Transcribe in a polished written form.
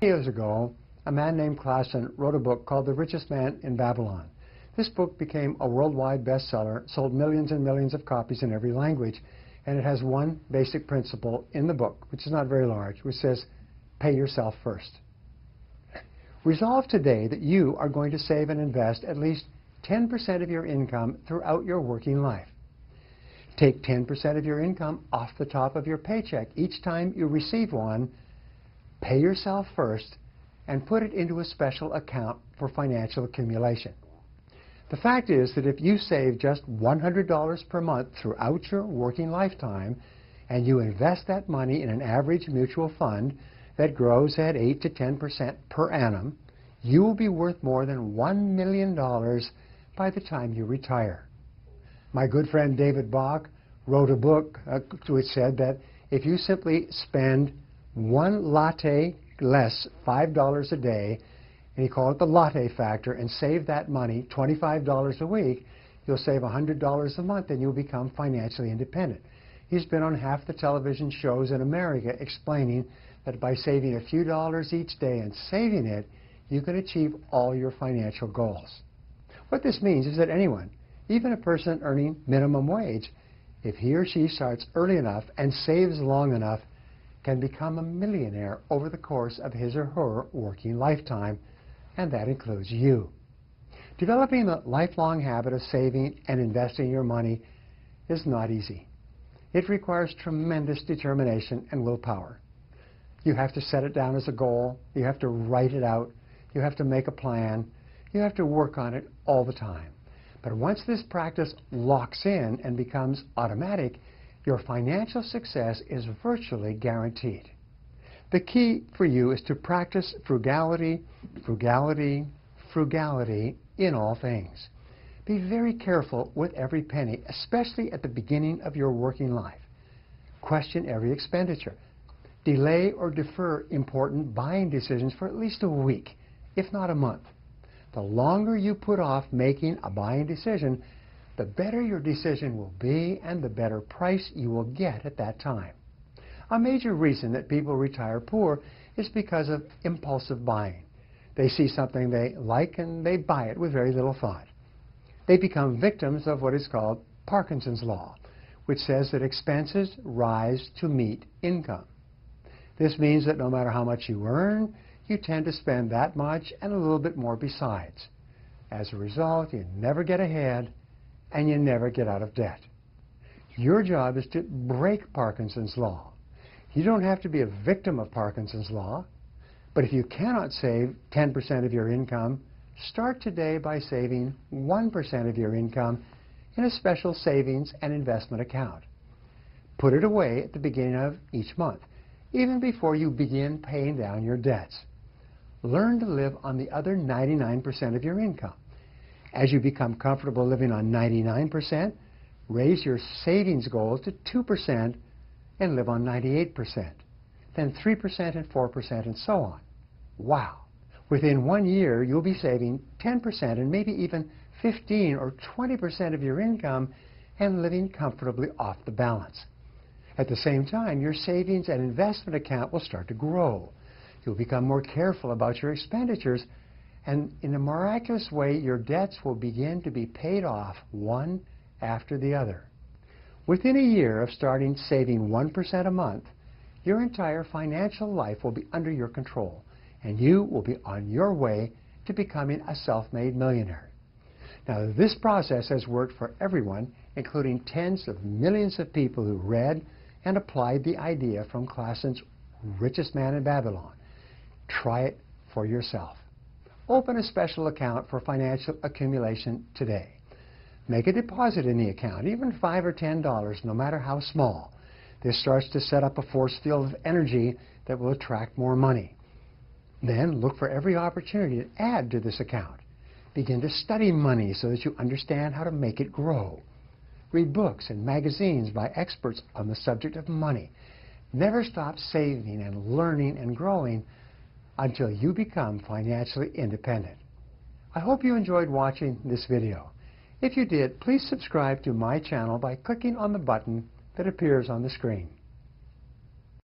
Years ago, a man named Klassen wrote a book called The Richest Man in Babylon. This book became a worldwide bestseller, sold millions and millions of copies in every language, and it has one basic principle in the book, which is not very large, which says, pay yourself first. Resolve today that you are going to save and invest at least 10% of your income throughout your working life. Take 10% of your income off the top of your paycheck each time you receive one, pay yourself first, and put it into a special account for financial accumulation. The fact is that if you save just $100 per month throughout your working lifetime, and you invest that money in an average mutual fund that grows at 8 to 10% per annum, you will be worth more than $1 million by the time you retire. My good friend David Bach wrote a book which said that if you simply spend one latte less, $5 a day, and he called it the latte factor, and save that money, $25 a week, you'll save $100 a month and you'll become financially independent. He's been on half the television shows in America explaining that by saving a few dollars each day and saving it, you can achieve all your financial goals. What this means is that anyone, even a person earning minimum wage, if he or she starts early enough and saves long enough, can become a millionaire over the course of his or her working lifetime, and that includes you. Developing the lifelong habit of saving and investing your money is not easy. It requires tremendous determination and willpower. You have to set it down as a goal. You have to write it out. You have to make a plan. You have to work on it all the time. But once this practice locks in and becomes automatic, your financial success is virtually guaranteed. The key for you is to practice frugality, frugality, frugality in all things. Be very careful with every penny, especially at the beginning of your working life. Question every expenditure. Delay or defer important buying decisions for at least a week, if not a month. The longer you put off making a buying decision, the better your decision will be and the better price you will get at that time. A major reason that people retire poor is because of impulsive buying. They see something they like and they buy it with very little thought. They become victims of what is called Parkinson's Law, which says that expenses rise to meet income. This means that no matter how much you earn, you tend to spend that much and a little bit more besides. As a result, you never get ahead and you never get out of debt. Your job is to break Parkinson's Law. You don't have to be a victim of Parkinson's Law, but if you cannot save 10% of your income, start today by saving 1% of your income in a special savings and investment account. Put it away at the beginning of each month, even before you begin paying down your debts. Learn to live on the other 99% of your income. As you become comfortable living on 99%, raise your savings goal to 2% and live on 98%, then 3% and 4% and so on. Wow! Within 1 year, you'll be saving 10% and maybe even 15 or 20% of your income and living comfortably off the balance. At the same time, your savings and investment account will start to grow. You'll become more careful about your expenditures, and in a miraculous way, your debts will begin to be paid off one after the other. Within a year of starting saving 1% a month, your entire financial life will be under your control, and you will be on your way to becoming a self-made millionaire. Now, this process has worked for everyone, including tens of millions of people who read and applied the idea from Klassen's Richest Man in Babylon. Try it for yourself. Open a special account for financial accumulation today. Make a deposit in the account, even $5 or $10, no matter how small. This starts to set up a force field of energy that will attract more money. Then look for every opportunity to add to this account. Begin to study money so that you understand how to make it grow. Read books and magazines by experts on the subject of money. Never stop saving and learning and growing until you become financially independent. I hope you enjoyed watching this video. If you did, please subscribe to my channel by clicking on the button that appears on the screen.